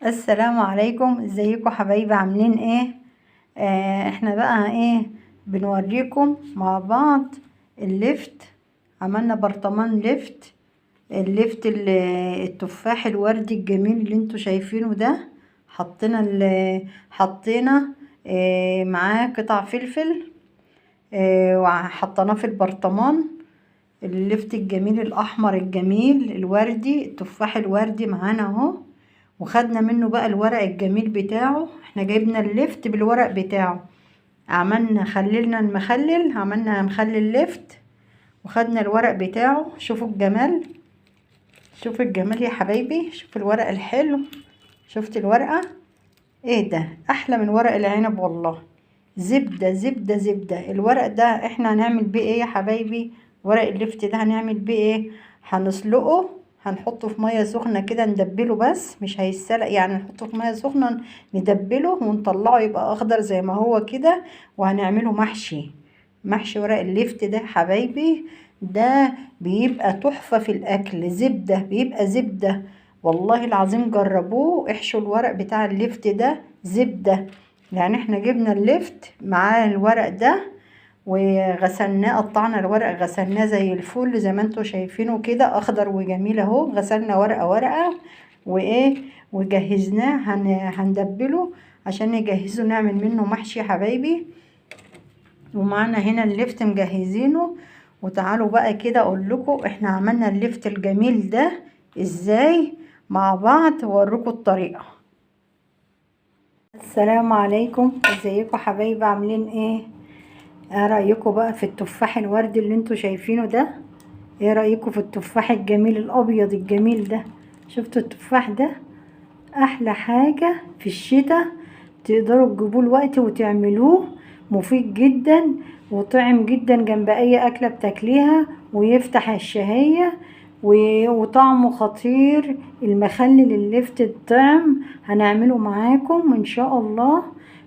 السلام عليكم، ازيكم حبايبي؟ عاملين ايه؟ احنا بقى ايه بنوريكم مع بعض الليفت. عملنا برطمان ليفت. الليفت التفاح الوردي الجميل اللي انتوا شايفينه ده. حطينا معاه قطع فلفل، وحطيناه في البرطمان. الليفت الجميل الاحمر الجميل الوردي، التفاح الوردي معانا اهو. وخدنا منه بقى الورق الجميل بتاعه. احنا جايبنا اللفت بالورق بتاعه، خللنا المخلل، عملنا مخلل لفت وخدنا الورق بتاعه. شوفوا الجمال، شوفوا الجمال يا حبايبي، شوفوا الورق الحلو. شفت الورقة؟ ايه ده احلى من ورق العنب والله. زبدة زبدة زبدة. الورق ده احنا هنعمل بيه ايه يا حبايبي؟ ورق اللفت ده هنعمل بيه ايه؟ هنسلقه، هنحطه في ميه سخنه كده ندبله، بس مش هيتسلق يعني، نحطه في ميه سخنه ندبله ونطلعه يبقى اخضر زي ما هو كده. وهنعمله محشي، محشي ورق اللفت ده حبايبي. ده بيبقى تحفة في الاكل، زبدة، بيبقى زبدة والله العظيم. جربوه، احشوا الورق بتاع اللفت ده زبدة. يعني احنا جبنا اللفت مع الورق ده وغسلناه، قطعنا الورق غسلناه زي الفل زي ما انتوا شايفينه كده، اخضر وجميل اهو. غسلنا ورقة ورقة وايه وجهزناه. هندبله عشان نجهزه نعمل منه محشي يا حبايبي. ومعنا هنا اللفت مجهزينه. وتعالوا بقى كده اقول لكم احنا عملنا اللفت الجميل ده ازاي مع بعض، واوريكم الطريقة. السلام عليكم، ازيكم حبايبي؟ عاملين ايه؟ ايه رأيكم بقى في التفاح الوردي اللي انتوا شايفينه ده؟ ايه رأيكم في التفاح الجميل الابيض الجميل ده؟ شفتوا التفاح ده؟ احلى حاجة في الشتاء تقدروا تجيبوه الوقت وتعملوه. مفيد جدا وطعم جدا جنب اي اكلة بتاكليها، ويفتح الشهية وطعمه خطير. المخلل اللفت الطعم هنعمله معاكم ان شاء الله.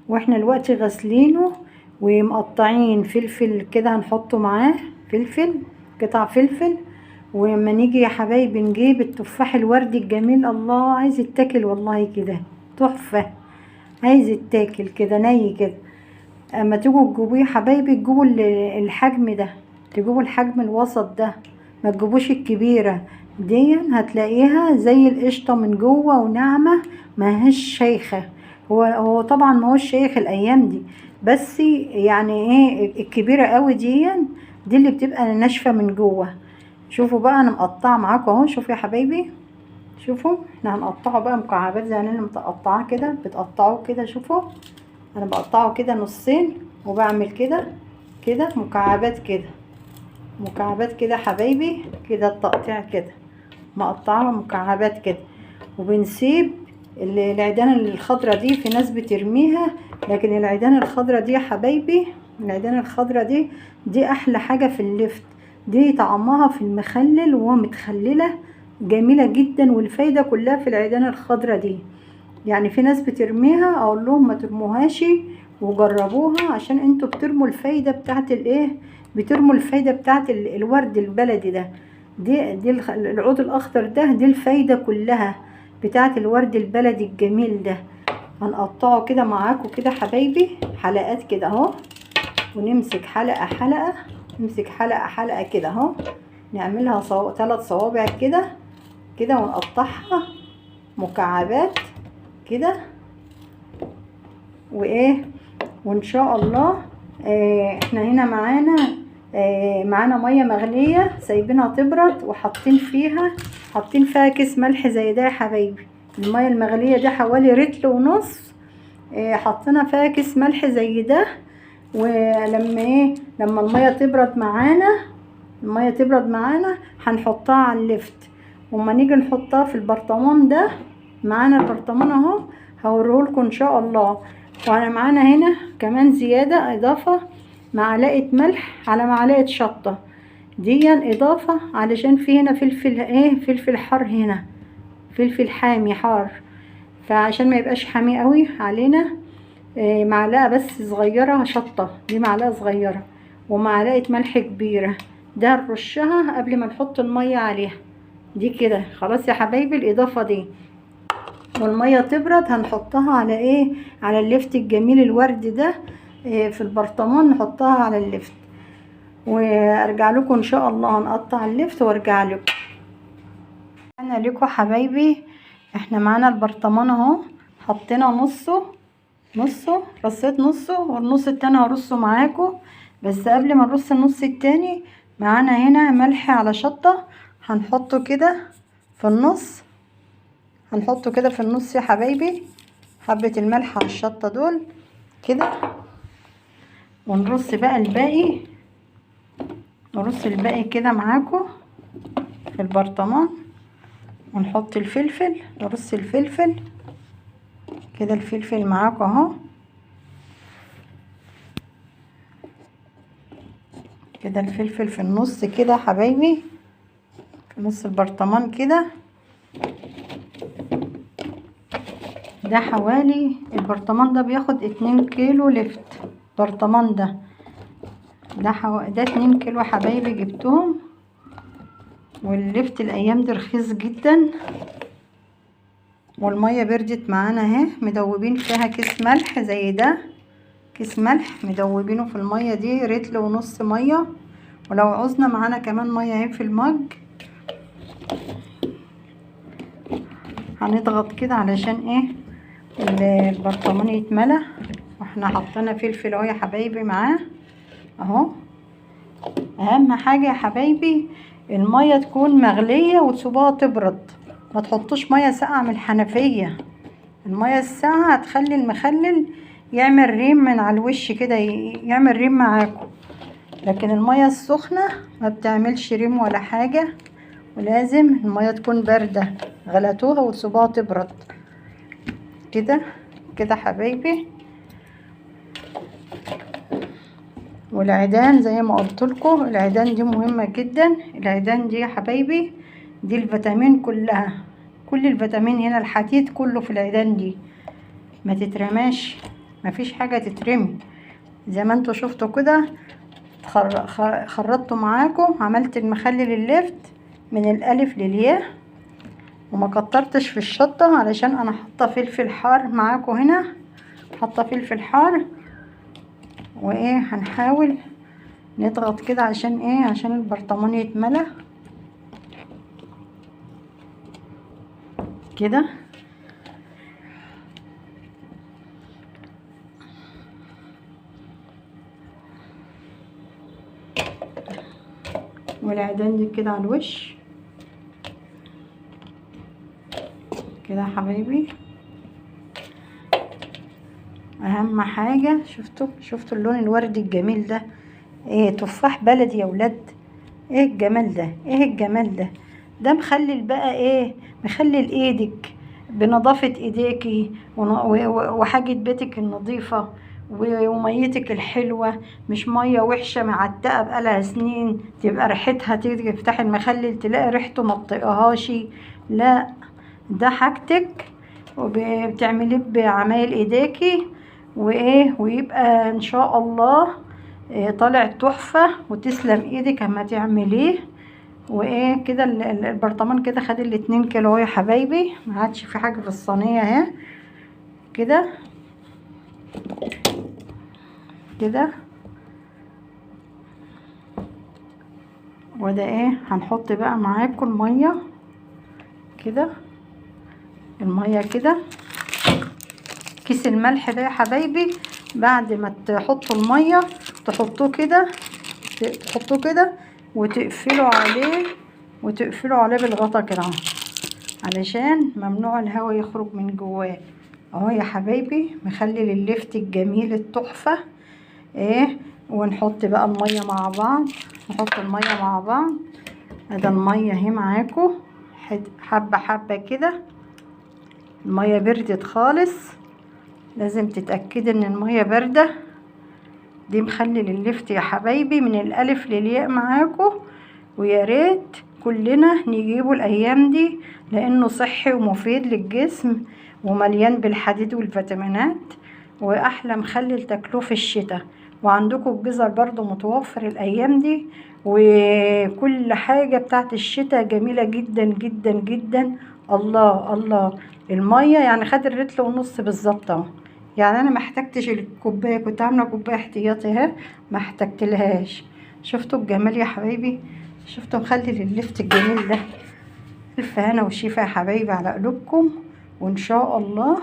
واحنا الوقت غسلينه ومقطعين فلفل كده هنحطه معاه، فلفل، قطع فلفل. ولما نيجي يا حبايبي نجيب التفاح الوردي الجميل، الله عايز يتاكل والله كده، تحفة. عايز يتاكل كده ني كده. اما تيجوا تجيبوه يا حبايبي تجيبوا الحجم ده، تجيبوا الحجم الوسط ده، ما تجيبوش الكبيرة دي. هتلاقيها زي القشطة من جوه وناعمة، ما هيش شيخة. هو طبعا ما هوش شيخ الايام دي، بس يعني ايه الكبيرة قوي دي اللي بتبقى ناشفة من جوه. شوفوا بقى انا مقطعه معاكم اهو، شوفوا يا حبايبي، شوفوا احنا هنقطعه بقى مكعبات زي ما انا متقطعاه كده. بتقطعوه كده، شوفوا انا بقطعه كده نصين وبعمل كده كده مكعبات كده، مكعبات كده حبايبي كده، التقطيع كده مقطعه مكعبات كده. وبنسيب العيدان الخضرة دي، في ناس بترميها، لكن العيدان الخضرة دي يا حبايبي، العيدان الخضرة دي احلى حاجة في اللفت. دي طعمها في المخلل وهو متخللة جميلة جدا، والفايدة كلها في العيدان الخضرة دي. يعني في ناس بترميها، اقول لهم ما ترموهاش وجربوها، عشان انتوا بترموا الفايدة بتاعت الايه، بترموا الفايدة بتاعت الورد البلدي ده. دي العود الاخضر ده، دي الفايدة كلها بتاعت الورد البلدي الجميل ده. هنقطعه كده معاكم كده حبايبي حلقات كده اهو، ونمسك حلقة حلقة، نمسك حلقة حلقة كده اهو، نعملها 3 صوابع كده كده، ونقطعها مكعبات كده وايه. وان شاء الله احنا هنا معانا ميه مغليه سايبينها تبرد، وحاطين فيها كيس ملح زي ده يا حبايبي. الميه المغليه دي حوالي رتل ونص، حطينا فيها كيس ملح زي ده. لما الميه تبرد معانا، هنحطها على اللفت. وما نيجي نحطها في البرطمان ده، معانا البرطمان اهو هوريهولكم ان شاء الله. وانا معانا هنا كمان زيادة اضافة معلقة ملح على معلقة شطة، دي اضافة علشان في هنا فلفل حار، هنا فلفل حامي حار، فعشان ما يبقاش حامي قوي علينا. معلقة بس صغيرة شطة، دي معلقة صغيرة، ومعلقة ملح كبيرة، ده نرشها قبل ما نحط المية عليها. دي كده خلاص يا حبايبي الاضافة دي. والميه تبرد هنحطها على ايه، على اللفت الجميل الورد ده في البرطمان، نحطها على اللفت وارجع لكم ان شاء الله. هنقطع اللفت وارجع لكم. انا لكم حبايبي، احنا معانا البرطمان اهو، حطينا نصه رصيت نصه، والنص التاني هرصه معاكم. بس قبل ما نرص النص التاني، معانا هنا ملح على شطة، هنحطه كده في النص، هنحطه كده في النص يا حبايبي، حبة الملح على الشطة دول كده. ونرص بقى الباقي، نرص الباقي كده معاكم في البرطمان. ونحط الفلفل، نرص الفلفل كده، الفلفل معاكم اهو كده، الفلفل في النص كده يا حبايبي، في نص البرطمان كده. ده حوالي البرطمان ده بياخد 2 كيلو لفت. البرطمان ده ده 2 كيلو يا حبايبي جبتهم. واللفت الايام دي رخيص جدا. والميه بردت معانا اهي، مدوبين فيها كيس ملح زي ده، كيس ملح مدوبينه في الميه دي رتل ونص ميه. ولو عوزنا معانا كمان ميه اهي في المج. هنضغط كده علشان ايه البرطمان يتملى. واحنا حطينا فلفل اهو يا حبايبي معاه اهو. اهم حاجه يا حبايبي الميه تكون مغليه وتسيبوها تبرد، ما تحطوش ميه ساقعه من الحنفيه. الميه الساقعه هتخلي المخلل يعمل ريم من على الوش كده، يعمل ريم معاكم. لكن الميه السخنه ما بتعملش ريم ولا حاجه. ولازم الميه تكون بارده، غلتوها وتسيبوها تبرد كده كده حبايبي. والعيدان زي ما قلت لكم، العيدان دي مهمه جدا. العيدان دي يا حبايبي دي الفيتامين كلها، كل الفيتامين هنا، الحديد كله في العيدان دي، ما تترماش، ما فيش حاجه تترمي. زي ما انتوا شفتوا كده خرطته معاكم، عملت المخلل اللفت من الالف للياء. وما كترتش في الشطه علشان انا حاطه فلفل حار معاكم هنا، حاطه فلفل حار. وايه هنحاول نضغط كده عشان ايه، عشان البرطمان يتملى كده. والعيدان دي كده على الوش كده يا حبايبي. اهم حاجه شفتوا اللون الوردي الجميل ده، ايه تفاح بلدي يا ولاد. ايه الجمال ده، ايه الجمال ده. ده مخلل بقى ايه، مخلل ايدك بنظافه ايديكي وحاجه بيتك النظيفه وميتك الحلوه، مش ميه وحشه معتقه بقالها سنين تبقى ريحتها، تيجي تفتحي المخلل تلاقي ريحته ما تطيقهاش. لا، ده حاجتك وبتعمليه بعمايل ايديكي وايه، ويبقى ان شاء الله طالع تحفه. وتسلم ايدك اما تعمليه. وايه كده البرطمان كده خد ال2 كيلو اهو يا حبايبي، ما عادش في حاجه في الصينيه اهي كده كده. وده ايه هنحط بقى معاكم الميه كده، الميه كده. كيس الملح ده يا حبايبي بعد ما تحطوا الميه تحطوه كده، تحطوه كده وتقفلوا عليه بالغطا كده اهو، علشان ممنوع الهواء يخرج من جواه اهو يا حبايبي. مخلل اللفت الجميل التحفه ايه. ونحط بقى الميه مع بعض، نحط الميه مع بعض. ادي الميه اهي معاكم حبه حبه كده. الميه بردت خالص، لازم تتاكدي ان الميه بارده. دي مخلل اللفت يا حبايبي من الالف للياء معاكم. ويا ريت كلنا نجيبه الايام دي، لانه صحي ومفيد للجسم ومليان بالحديد والفيتامينات. واحلى مخلل تاكلوه في الشتاء. وعندكم الجزر برضو متوفر الايام دي. وكل حاجة بتاعت الشتاء جميلة جدا جدا جدا. الله الله، الميه يعني خد الرتل ونص بالظبط اهو. يعني انا ما احتجتش الكوبايه، كنت عامله كوبايه احتياطي اهي، ما احتجتلهاش. شفتوا الجمال يا حبايبي؟ شفتوا مخلي اللفت الجميل ده؟ الف هنا وشيفا يا حبايبي على قلوبكم. وان شاء الله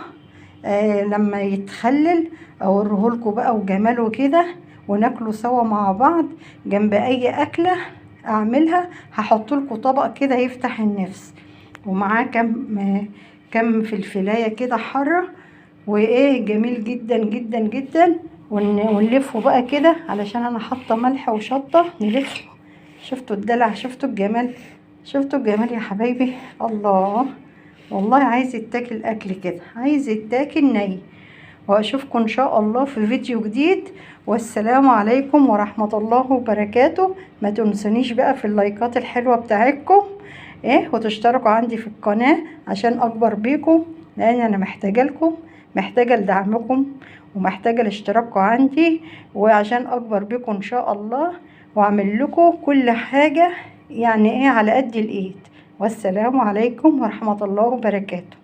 لما يتخلل اوريهولكوا بقى وجماله كده، وناكله سوا مع بعض جنب اي اكله اعملها. هحطلكوا طبق كده يفتح النفس، ومعاه كم فلفلايه كده حاره، وايه جميل جدا جدا جدا. ونلفه بقى كده علشان انا حاطه ملح وشطه، نلفه. شفتوا الدلع؟ شفتوا الجمال؟ شفتوا الجمال يا حبايبي؟ الله، والله عايز يتاكل اكل كده، عايز يتاكل ني. واشوفكم ان شاء الله في فيديو جديد، والسلام عليكم ورحمة الله وبركاته. ما تنسونيش بقى في اللايكات الحلوة بتاعتكم وتشتركوا عندي في القناة عشان اكبر بيكم، لان انا محتاجة لكم، محتاجة لدعمكم، ومحتاجة لاشتراككم عندي، وعشان اكبر بيكم ان شاء الله، واعمل لكم كل حاجة يعني على قد الايد. والسلام عليكم ورحمة الله وبركاته.